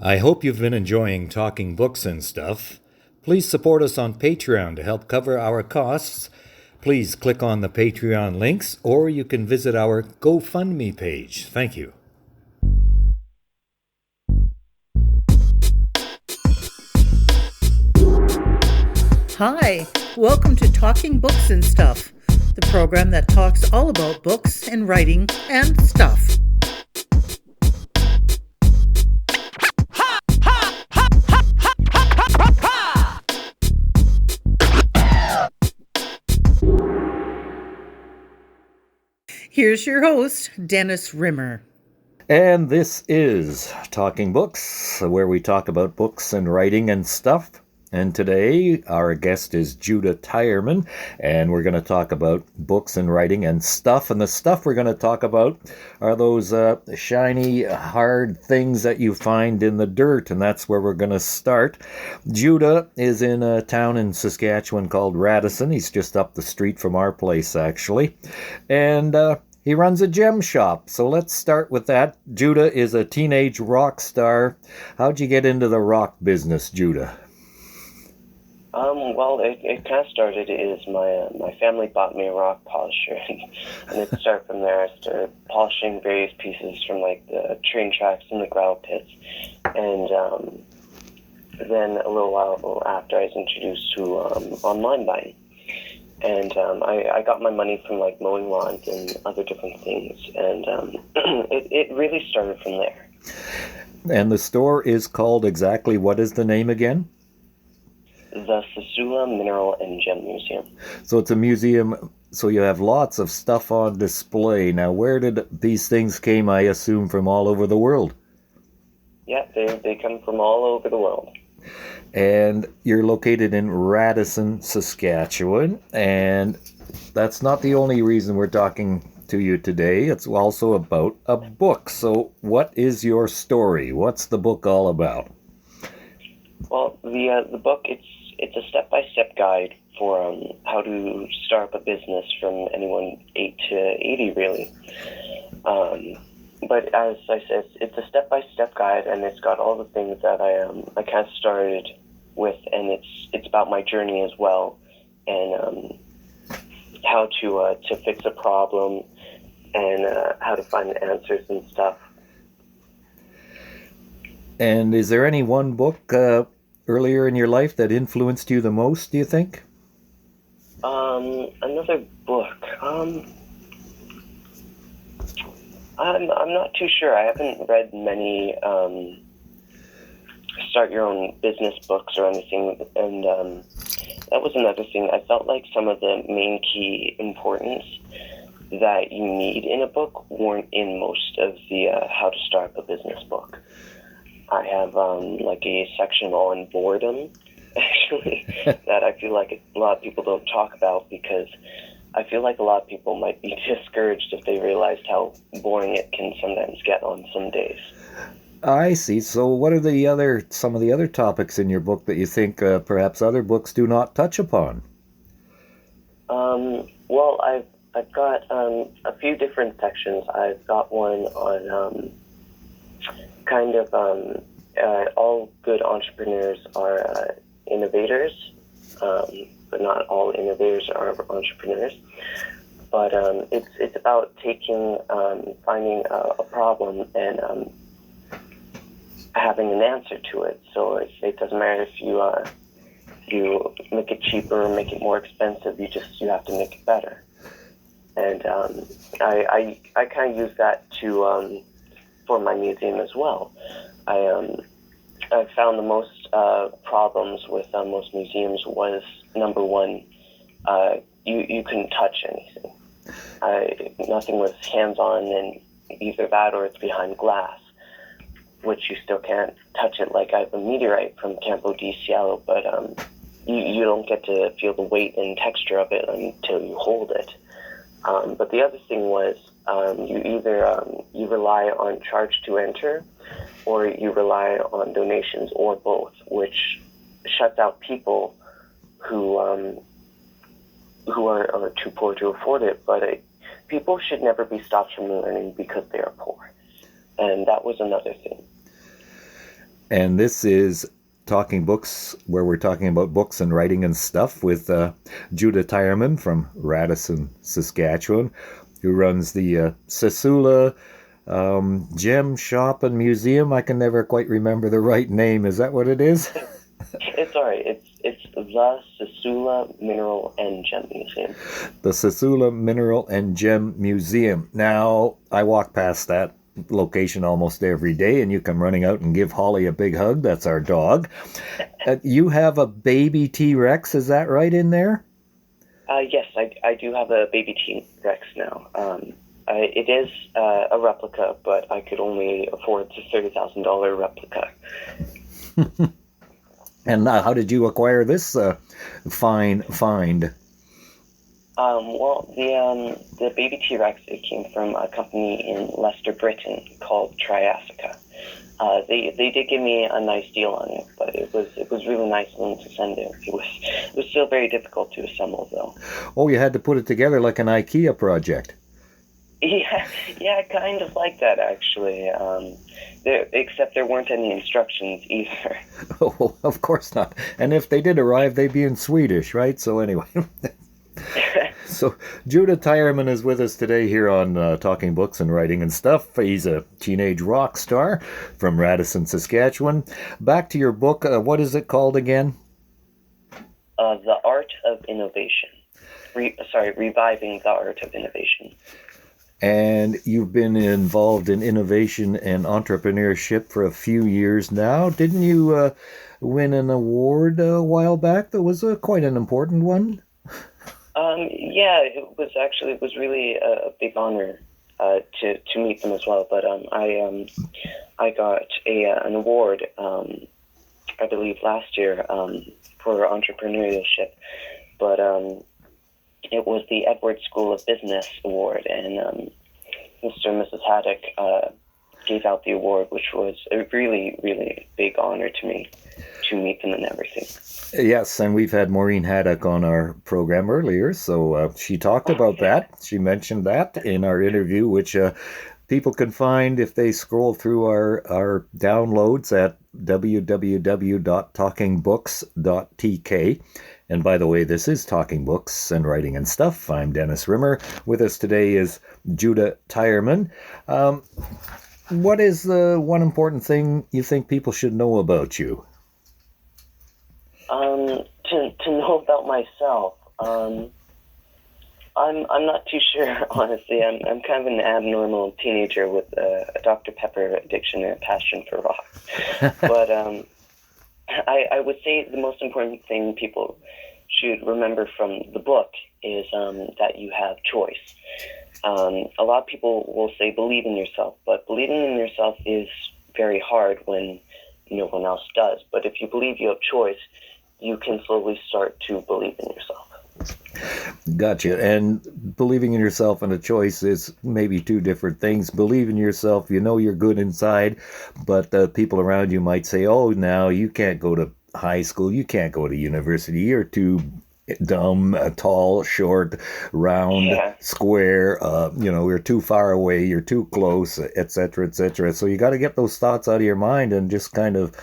I hope you've been enjoying talking books and stuff. Please support us on Patreon to help cover our costs. Please click on the Patreon links, or you can visit our GoFundMe page. Thank you. Hi, welcome to Talking Books and Stuff, the program that talks all about books and writing and stuff. Here's your host, Dennis Rimmer. And this is Talking Books, where we talk about books and writing and stuff. And today, our guest is Judah Tyreman, and we're going to talk about books and writing and stuff. And the stuff we're going to talk about are those shiny, hard things that you find in the dirt, and that's where we're going to start. Judah is in a town in Saskatchewan called Radisson. He's just up the street from our place, actually. And he runs a gem shop, so let's start with that. Judah is a teenage rock star. How'd you get into the rock business, Judah? Well, it kind of started is my family bought me a rock polisher, and it started from there. I started polishing various pieces from like the train tracks and the gravel pits, and then a little while after, I was introduced to online buying. And I got my money from like mowing lawns and other different things, and it really started from there. And the store is called exactly, what is the name again? The Sesula Mineral and Gem Museum. So it's a museum, so you have lots of stuff on display. Now, where did these things came, I assume, from all over the world? Yeah, they come from all over the world. And you're located in Radisson, Saskatchewan, and that's not the only reason we're talking to you today. It's also about a book. So what is your story? What's the book all about? Well, the book, it's a step-by-step guide for how to start up a business from anyone 8 to 80, really. But as I said, it's a step-by-step guide, and it's got all the things that I kind of started with, and it's about my journey as well, and how to fix a problem, and how to find answers and stuff. And is there any one book earlier in your life that influenced you the most, do you think? Another book. I'm not too sure. I haven't read many start your own business books or anything, and that was another thing. I felt like some of the main key importance that you need in a book weren't in most of the how to start a business book. I have like a section on boredom, actually, that I feel like a lot of people don't talk about, because I feel like a lot of people might be discouraged if they realized how boring it can sometimes get on some days. I see. So what are some of the other topics in your book that you think perhaps other books do not touch upon? Well, I've got a few different sections. I've got one on kind of all good entrepreneurs are innovators, but not all innovators are entrepreneurs. But it's about finding a problem and having an answer to it. So it doesn't matter if you make it cheaper or make it more expensive. You have to make it better. And I kind of use that to for my museum as well. I found the most problems with most museums was, number one, you couldn't touch anything. Nothing was hands-on, and either that or it's behind glass, which you still can't touch it. Like I have a meteorite from Campo di Cielo, but you don't get to feel the weight and texture of it until you hold it. But the other thing was you either you rely on charge to enter, or you rely on donations, or both, which shuts out people who are too poor to afford it. But people should never be stopped from learning because they are poor, and that was another thing. And this is Talking Books, where we're talking about books and writing and stuff with Judah Tyreman from Radisson, Saskatchewan, who runs the Sesula Gem Shop and Museum. I can never quite remember the right name. Is that what it is? It's all right. It's the Sesula Mineral and Gem Museum. The Sesula Mineral and Gem Museum. Now, I walk past that location almost every day, and you come running out and give Holly a big hug. That's our dog. You have a baby T-Rex, is that right in there? Yes, I do have a baby T-Rex now. It is a replica, but I could only afford the $30,000 replica. And how did you acquire this fine find? Well, the baby T-Rex, it came from a company in Leicester, Britain called Triassica. They did give me a nice deal on it, but it was really nice of them to send it. It was still very difficult to assemble, though. Oh, you had to put it together like an IKEA project. Yeah, kind of like that, actually. Except there weren't any instructions either. Oh, of course not. And if they did arrive, they'd be in Swedish, right? So anyway. So Judah Tyreman is with us today here on Talking Books and Writing and Stuff. He's a teenage rock star from Radisson, Saskatchewan. Back to your book. What is it called again? The Art of Innovation. Reviving the Art of Innovation. And you've been involved in innovation and entrepreneurship for a few years now. Didn't you win an award a while back that was quite an important one? Yeah, it was really a big honor to meet them as well. But I got an award, I believe last year, for entrepreneurship. But it was the Edwards School of Business Award, and Mr. and Mrs. Haddock gave out the award, which was a really, really big honor to me to meet them and everything. Yes, and we've had Maureen Haddock on our program earlier, so she talked about that. She mentioned that in our interview, which people can find if they scroll through our downloads at www.talkingbooks.tk. And by the way, this is Talking Books and Writing and Stuff. I'm Dennis Rimmer. With us today is Judah Tyreman. What is the one important thing you think people should know about you? To know about myself, I'm not too sure, honestly. I'm kind of an abnormal teenager with a Dr. Pepper addiction and a passion for rock. But I would say the most important thing people should remember from the book is that you have choice. A lot of people will say believe in yourself, but believing in yourself is very hard when no one else does. But if you believe you have choice, you can slowly start to believe in yourself. Gotcha. And believing in yourself and a choice is maybe two different things. Believe in yourself, you know you're good inside, but people around you might say, oh, now you can't go to high school, you can't go to university, you're too dumb, tall, short, round, square, you're too far away, you're too close, etc., etc. So you got to get those thoughts out of your mind and just kind of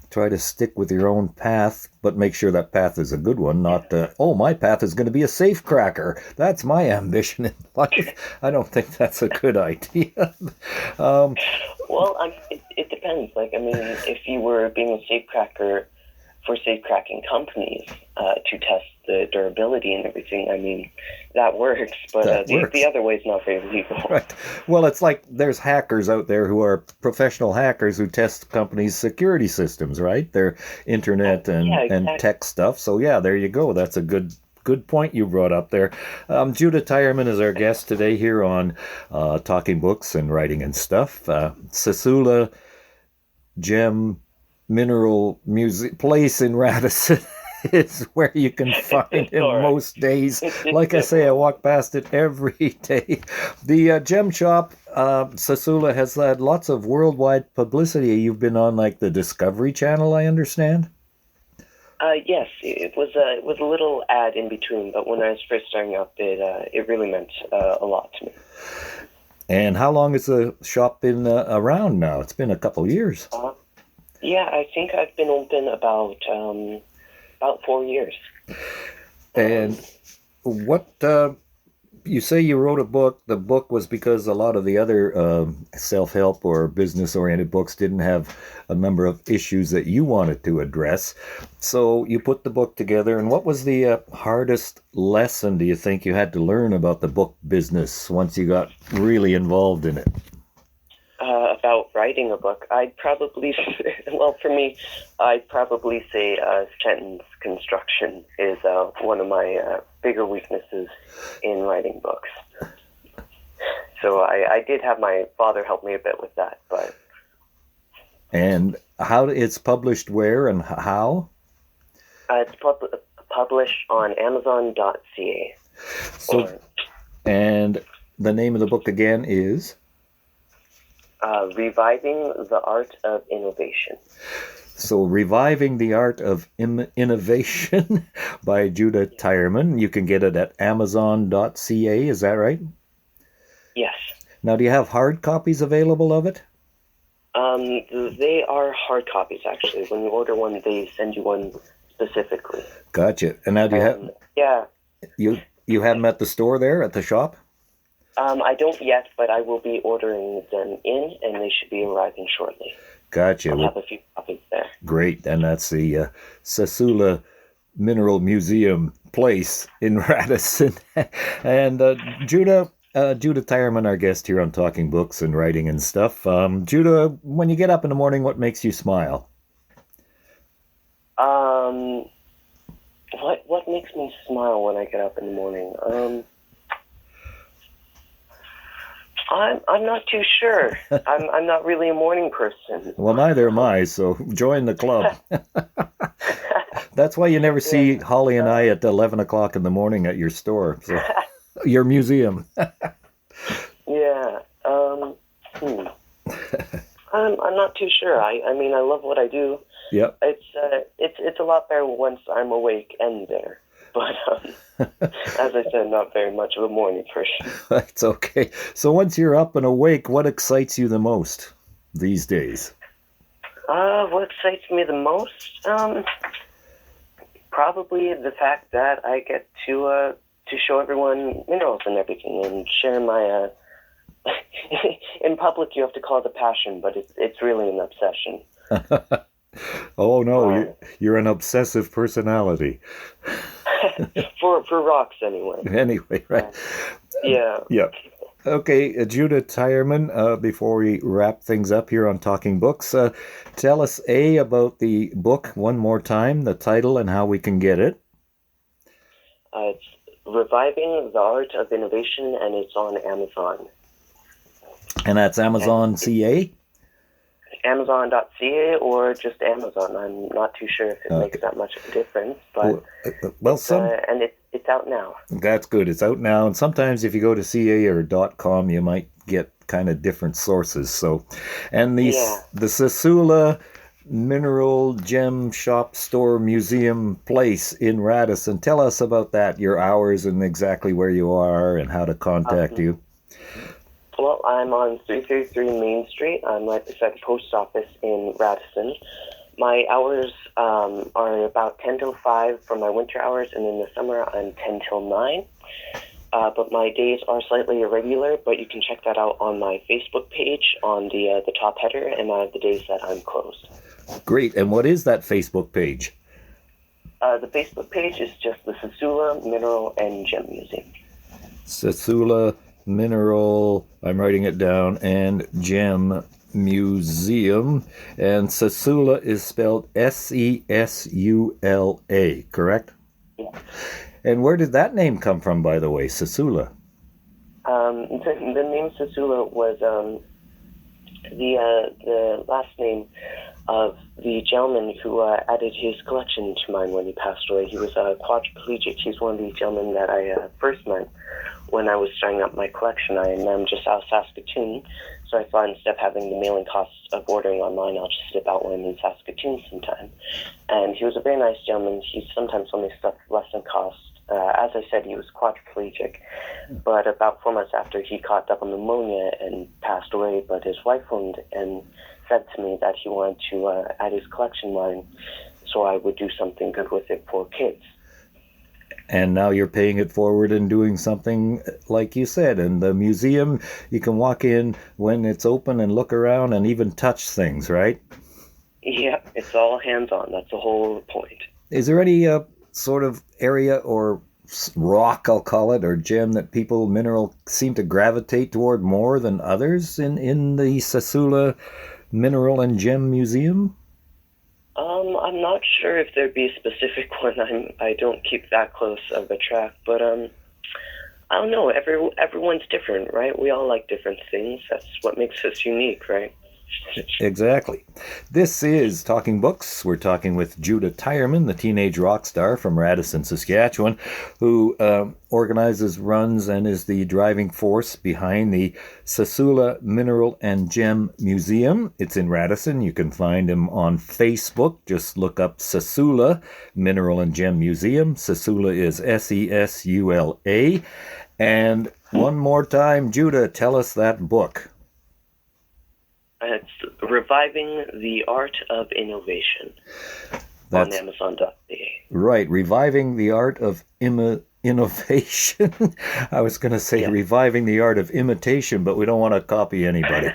try to stick with your own path, but make sure that path is a good one, not, my path is going to be a safe cracker. That's my ambition in life. I don't think that's a good idea. It depends. If you were being a safe cracker for safe cracking companies to test the durability and everything, that works, but the other way is not very legal. Right. Well, it's like there's hackers out there who are professional hackers who test companies' security systems, right? Their internet and tech stuff. So yeah, there you go. That's a good point you brought up there. Judah Tyreman is our guest today here on Talking Books and Writing and Stuff. Sesula Gem Mineral Music place in Radisson is where you can find him most days. Like I say, I walk past it every day. The gem shop, Sesula, has had lots of worldwide publicity. You've been on the Discovery Channel, I understand? Yes, it was a little ad in between, but when I was first starting up, it really meant a lot to me. And how long has the shop been around now? It's been a couple years. Yeah, I think I've been open about 4 years. And what you say you wrote a book? The book was because a lot of the other self-help or business-oriented books didn't have a number of issues that you wanted to address. So you put the book together. And what was the hardest lesson do you think you had to learn about the book business once you got really involved in it? About writing a book, I'd probably, well, for me, I'd probably say sentence construction is one of my bigger weaknesses in writing books. So I did have my father help me a bit with that, but. And how it's published where and how? It's published on Amazon.ca. So, and the name of the book again is? Reviving the Art of Innovation. So, Reviving the Art of Innovation by Judah Tyreman. You can get it at Amazon.ca, is that right? Yes. Now, do you have hard copies available of it? They are hard copies, actually. When you order one, they send you one specifically. Gotcha. And now do you have... Yeah. You have them at the store there, at the shop? I don't yet, but I will be ordering them in, and they should be arriving shortly. Gotcha. I'll have a few copies there. Great. And that's the Sesula Mineral Museum place in Radisson. And Judah Tyreman, our guest here on Talking Books and Writing and Stuff. Judah, when you get up in the morning, what makes you smile? What makes me smile when I get up in the morning? I'm not too sure. I'm not really a morning person. Well, neither am I, so join the club. That's why you never see Holly and I at 11 o'clock in the morning at your store, so, your museum. Yeah. I'm not too sure. I mean, I love what I do. Yep. It's a lot better once I'm awake and there. But as I said, not very much of a morning person. That's okay. So once you're up and awake, what excites you the most these days? What excites me the most? Probably the fact that I get to show everyone minerals and everything and share my. In public, you have to call it a passion, but it's really an obsession. Oh no, you're an obsessive personality. for rocks, anyway. Anyway, right? Yeah. Yeah. Okay, Judah Tyreman, before we wrap things up here on Talking Books, tell us about the book one more time, the title, and how we can get it. It's Reviving the Art of Innovation, and it's on Amazon. And that's Amazon.ca? Amazon.ca or just Amazon. I'm not too sure if it makes that much of a difference, but and it's out now. That's good. It's out now, and sometimes if you go to .ca or .com, you might get kind of different sources. So, and the Sesula Mineral Gem Shop Store Museum place in Radisson. Tell us about that. Your hours and exactly where you are and how to contact you. Well, I'm on 333 Main Street. I'm right beside the post office in Radisson. My hours are about 10 till 5 for my winter hours, and in the summer I'm 10 till 9. But my days are slightly irregular, but you can check that out on my Facebook page on the top header, and I have the days that I'm closed. Great. And what is that Facebook page? The Facebook page is just the Sesula Mineral and Gem Museum. Sesula Mineral, I'm writing it down, and Gem Museum. And Sesula is spelled Sesula, correct? Yeah. And where did that name come from, by the way, Sesula? The name Sesula was the last name of the gentleman who added his collection to mine when he passed away. He was quadriplegic. He's one of the gentlemen that I first met when I was starting up my collection. I am just out of Saskatoon, so I thought instead of having the mailing costs of ordering online, I'll just step out when I'm in Saskatoon sometime. And he was a very nice gentleman. He sometimes sold me stuff less than cost. As I said, he was quadriplegic, but about 4 months after, he caught double pneumonia and passed away, but his wife phoned and said to me that he wanted to add his collection line, so I would do something good with it for kids. And now you're paying it forward and doing something like you said. And the museum, you can walk in when it's open and look around and even touch things, right? Yeah, it's all hands-on. That's the whole point. Is there any sort of area or rock, I'll call it, or gem that mineral, seem to gravitate toward more than others in the Sesula Mineral and Gem Museum? I'm not sure if there'd be a specific one. I don't keep that close of a track, but I don't know. Everyone's different, right? We all like different things. That's what makes us unique, right? Exactly. This is Talking Books. We're talking with Judah Tyreman, the teenage rock star from Radisson, Saskatchewan, who organizes, runs, and is the driving force behind the Sesula Mineral and Gem Museum. It's in Radisson. You can find him on Facebook. Just look up Sesula Mineral and Gem Museum. Sesula is Sesula. And one more time, Judah, tell us that book. It's Reviving the Art of Innovation on Amazon.ca. Right, Reviving the Art of Innovation. I was going to say Reviving the Art of Imitation, but we don't want to copy anybody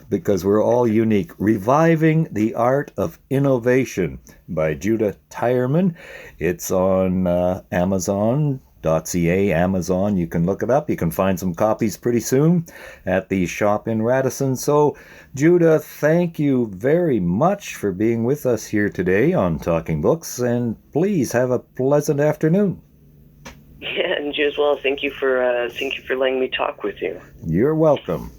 because we're all unique. Reviving the Art of Innovation by Judah Tyreman. It's on Amazon.ca, Amazon. You can look it up. You can find some copies pretty soon at the shop in Radisson. So, Judah, thank you very much for being with us here today on Talking Books, and please have a pleasant afternoon. Yeah, and you as well. Thank you for letting me talk with you. You're welcome.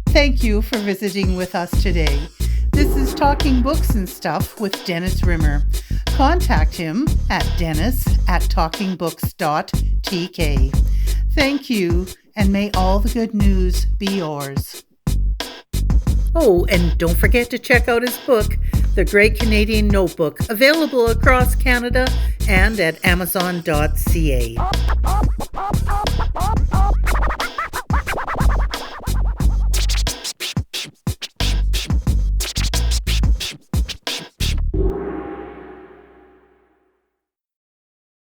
Thank you for visiting with us today. This is Talking Books and Stuff with Dennis Rimmer. Contact him at dennis@talkingbooks.tk. Thank you, and may all the good news be yours. Oh, and don't forget to check out his book, The Great Canadian Notebook, available across Canada and at amazon.ca.